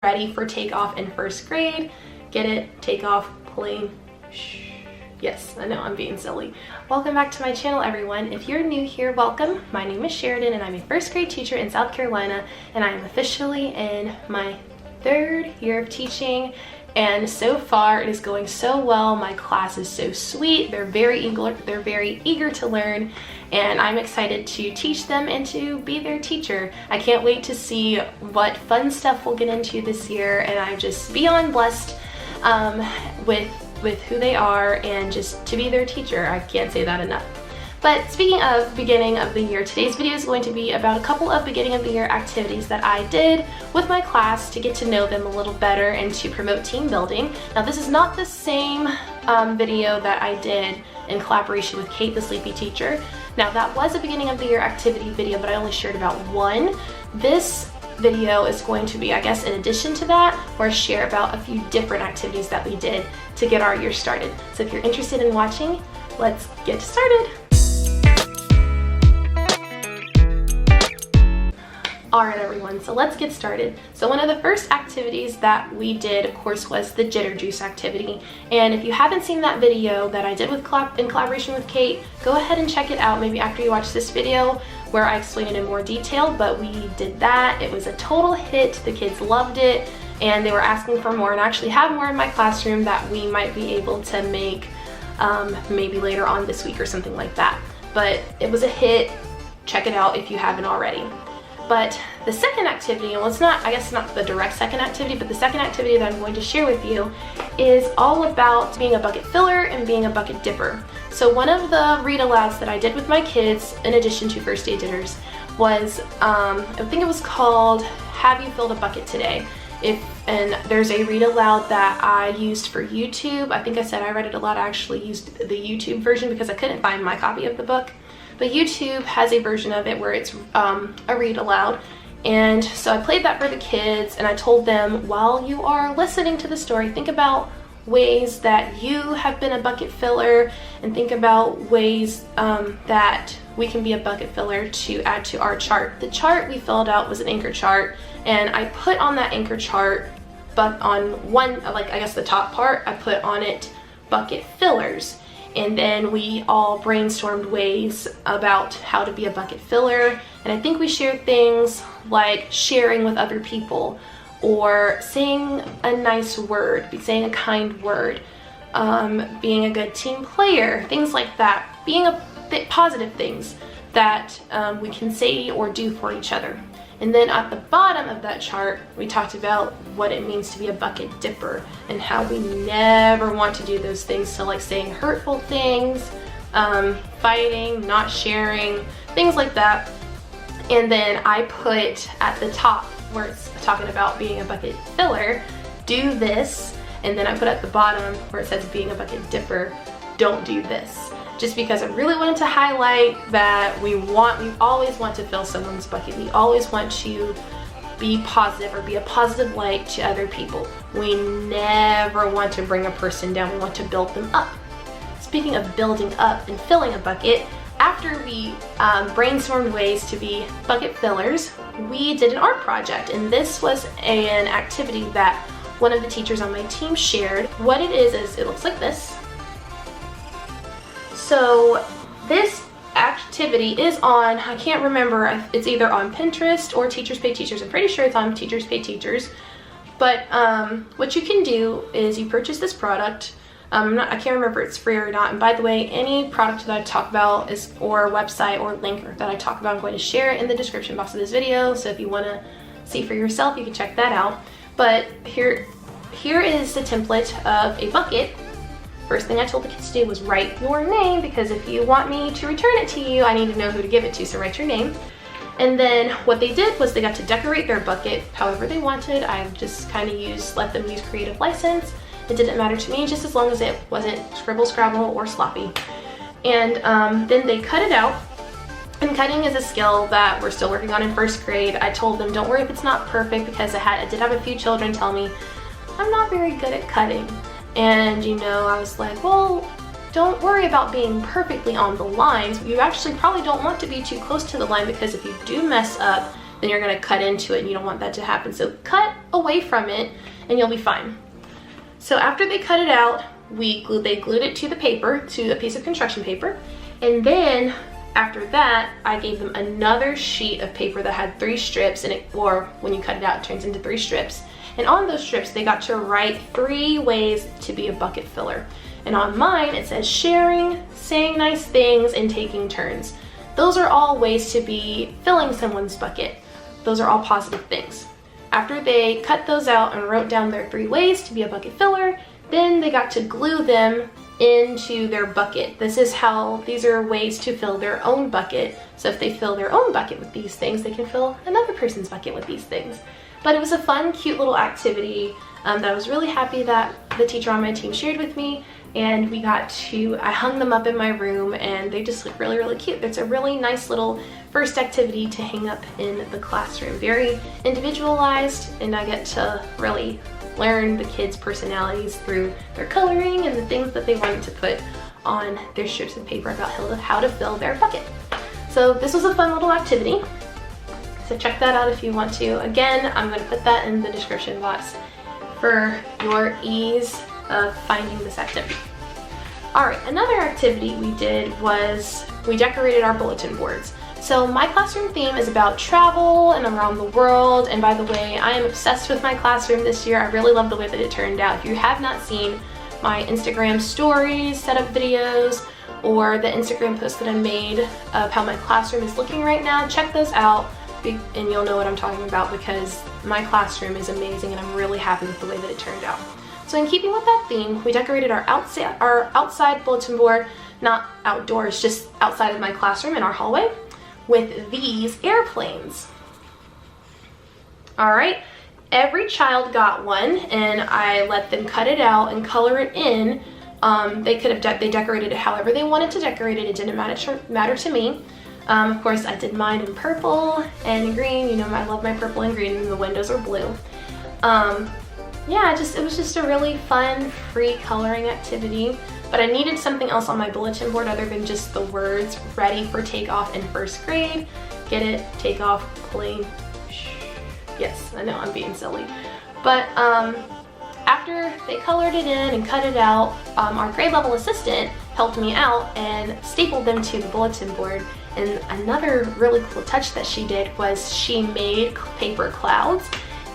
ready for takeoff in first grade. Get it? Takeoff, plane, shh. Yes, I know I'm being silly. Welcome back to my channel, everyone. If you're new here, welcome. My name is Sheridan and I'm a first grade teacher in South Carolina, and I am officially in my 3rd year of teaching, and so far it is going so well. My class is so sweet. They're very eager to learn, and I'm excited to teach them and to be their teacher. I can't wait to see what fun stuff we'll get into this year, and I'm just beyond blessed with who they are and just to be their teacher. I can't say that enough. But speaking of beginning of the year, today's video is going to be about a couple of beginning of the year activities that I did with my class to get to know them a little better and to promote team building. Now, this is not the same video that I did in collaboration with Kate, the sleepy teacher. Now, that was a beginning of the year activity video, but I only shared about one. This video is going to be, I guess, in addition to that, where I share about a few different activities that we did to get our year started. So if you're interested in watching, let's get started. Alright everyone, so let's get started. So one of the first activities that we did, of course, was the jitter juice activity. And if you haven't seen that video that I did in collaboration with Kate, go ahead and check it out maybe after you watch this video where I explain it in more detail. But we did that. It was a total hit. The kids loved it and they were asking for more, and I actually have more in my classroom that we might be able to make maybe later on this week or something like that. But it was a hit. Check it out if you haven't already. But the second activity, well, it's not, I guess not the direct second activity, but the second activity that I'm going to share with you is all about being a bucket filler and being a bucket dipper. So one of the read alouds that I did with my kids, in addition to first day dinners, was, I think it was called Have You Filled a Bucket Today? And there's a read aloud that I used for YouTube. I think I said I read it a lot. I actually used the YouTube version because I couldn't find my copy of the book. But YouTube has a version of it where it's a read aloud. And so I played that for the kids, and I told them, while you are listening to the story, think about ways that you have been a bucket filler, and think about ways that we can be a bucket filler to add to our chart. The chart we filled out was an anchor chart, and I put on that anchor chart, but on one, like I guess the top part, I put on it bucket fillers. And then we all brainstormed ways about how to be a bucket filler. And I think we shared things like sharing with other people, or saying a nice word, saying a kind word, being a good team player, things like that, being positive things that we can say or do for each other. And then at the bottom of that chart, we talked about what it means to be a bucket dipper and how we never want to do those things. So like saying hurtful things, fighting, not sharing, things like that. And then I put at the top where it's talking about being a bucket filler, do this. And then I put at the bottom where it says being a bucket dipper, don't do this. Just because I really wanted to highlight that we always want to fill someone's bucket. We always want to be positive or be a positive light to other people. We never want to bring a person down. We want to build them up. Speaking of building up and filling a bucket, after we brainstormed ways to be bucket fillers, we did an art project. And this was an activity that one of the teachers on my team shared. What it is it looks like this. So this activity is on, I can't remember, it's either on Pinterest or Teachers Pay Teachers. I'm pretty sure it's on Teachers Pay Teachers. But what you can do is you purchase this product. I can't remember if it's free or not. And by the way, any product that I talk about or website or link that I talk about, I'm going to share it in the description box of this video. So if you want to see for yourself, you can check that out. But here is the template of a bucket. First thing I told the kids to do was write your name, because if you want me to return it to you, I need to know who to give it to, so write your name. And then what they did was they got to decorate their bucket however they wanted. I just kind of let them use creative license. It didn't matter to me, just as long as it wasn't scribble, scrabble, or sloppy. And then they cut it out. And cutting is a skill that we're still working on in first grade. I told them, don't worry if it's not perfect, because I did have a few children tell me, I'm not very good at cutting. And I was like, well, don't worry about being perfectly on the lines. You actually probably don't want to be too close to the line, because if you do mess up, then you're gonna cut into it and you don't want that to happen. So cut away from it and you'll be fine. So after they cut it out, they glued it to the paper, to a piece of construction paper. And then after that, I gave them another sheet of paper that had 3 strips in it, or when you cut it out, it turns into 3 strips. And on those strips, they got to write 3 ways to be a bucket filler. And on mine, it says sharing, saying nice things, and taking turns. Those are all ways to be filling someone's bucket. Those are all positive things. After they cut those out and wrote down their 3 ways to be a bucket filler, then they got to glue them into their bucket. These are ways to fill their own bucket. So if they fill their own bucket with these things, they can fill another person's bucket with these things. But it was a fun, cute little activity that I was really happy that the teacher on my team shared with me, and I hung them up in my room, and they just look really, really cute. It's a really nice little first activity to hang up in the classroom. Very individualized, and I get to really learn the kids' personalities through their coloring and the things that they wanted to put on their strips of paper about how to fill their bucket. So this was a fun little activity. So check that out if you want to. Again, I'm going to put that in the description box for your ease of finding this activity. Alright, another activity we did was we decorated our bulletin boards. So my classroom theme is about travel and around the world, and by the way, I am obsessed with my classroom this year. I really love the way that it turned out. If you have not seen my Instagram stories, setup videos, or the Instagram post that I made of how my classroom is looking right now, check those out and you'll know what I'm talking about, because my classroom is amazing and I'm really happy with the way that it turned out. So in keeping with that theme, we decorated our outside bulletin board, not outdoors, just outside of my classroom in our hallway, with these airplanes. All right, every child got one, and I let them cut it out and color it in. They decorated it however they wanted to decorate it. It didn't matter to me. Of course, I did mine in purple and green. You know, I love my purple and green, and the windows are blue. Yeah, it was just a really fun, free coloring activity. But I needed something else on my bulletin board other than just the words ready for takeoff in 1st grade. Get it? Takeoff, plane. Yes, I know I'm being silly. But after they colored it in and cut it out, our grade level assistant helped me out and stapled them to the bulletin board. And another really cool touch that she did was she made paper clouds,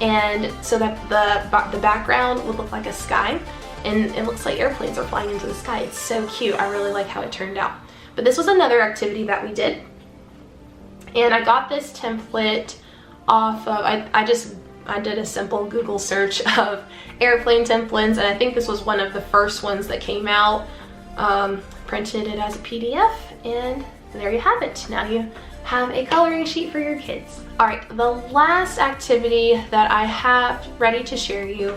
and so that the background would look like a sky, and it looks like airplanes are flying into the sky. It's so cute. I really like how it turned out. But this was another activity that we did, and I got this template off of, I did a simple Google search of airplane templates, and I think this was one of the first ones that came out. Printed it as a PDF, and there you have it. Now you have a coloring sheet for your kids. All right, the last activity that I have ready to share you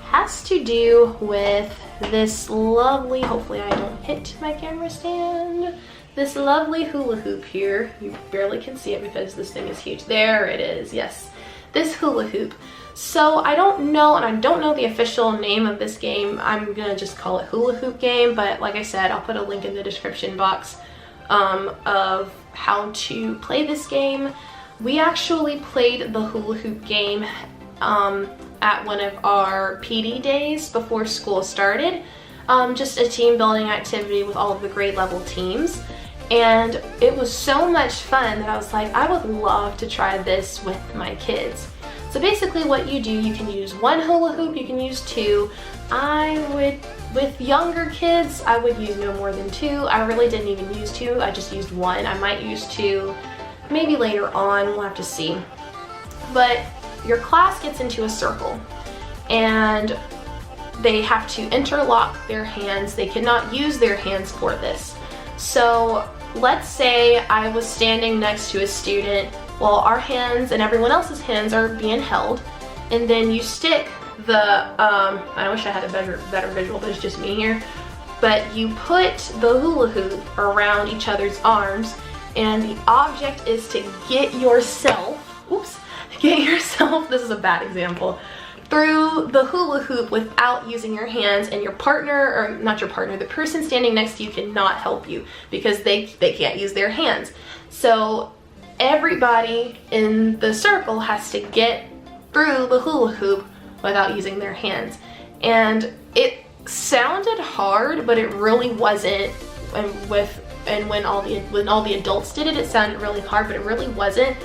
has to do with this lovely, hopefully I don't hit my camera stand, this lovely hula hoop here. You barely can see it because this thing is huge. There it is, yes. This hula hoop. So I don't know, and I don't know the official name of this game. I'm gonna just call it hula hoop game, but like I said, I'll put a link in the description box of how to play this game. We actually played the hula hoop game at one of our PD days before school started. Just a team building activity with all of the grade level teams. And it was so much fun that I was like, I would love to try this with my kids. So basically what you do, you can use one hula hoop, you can use 2. With younger kids, I would use no more than 2. I really didn't even use 2, I just used 1. I might use 2, maybe later on, we'll have to see. But your class gets into a circle, and they have to interlock their hands. They cannot use their hands for this. So let's say I was standing next to a student while our hands and everyone else's hands are being held, and then you stick the, I wish I had a better visual, but it's just me here, but you put the hula hoop around each other's arms, and the object is to get yourself, this is a bad example, through the hula hoop without using your hands, and your partner, or not your partner, the person standing next to you cannot help you because they can't use their hands. So everybody in the circle has to get through the hula hoop without using their hands. And it sounded hard, but it really wasn't. And when all the adults did it, it sounded really hard, but it really wasn't.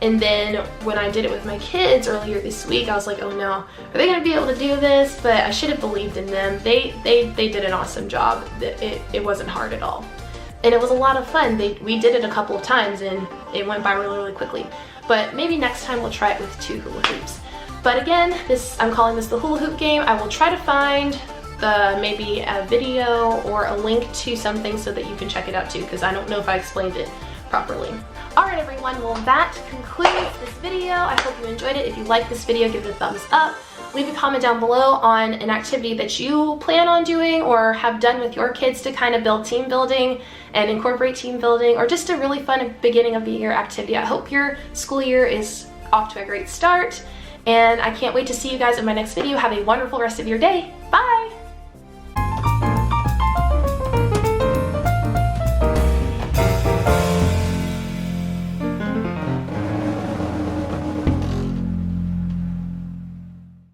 And then when I did it with my kids earlier this week, I was like, oh no, are they gonna be able to do this? But I should have believed in them. They did an awesome job. It wasn't hard at all. And it was a lot of fun. We did it a couple of times and it went by really, really quickly. But maybe next time we'll try it with 2 hula hoops. But again, I'm calling this the hula hoop game. I will try to find maybe a video or a link to something so that you can check it out too, because I don't know if I explained it properly. Alright everyone, well that concludes this video. I hope you enjoyed it. If you like this video, give it a thumbs up. Leave a comment down below on an activity that you plan on doing or have done with your kids to kind of build team building and incorporate team building, or just a really fun beginning of the year activity. I hope your school year is off to a great start, and I can't wait to see you guys in my next video. Have a wonderful rest of your day. Bye!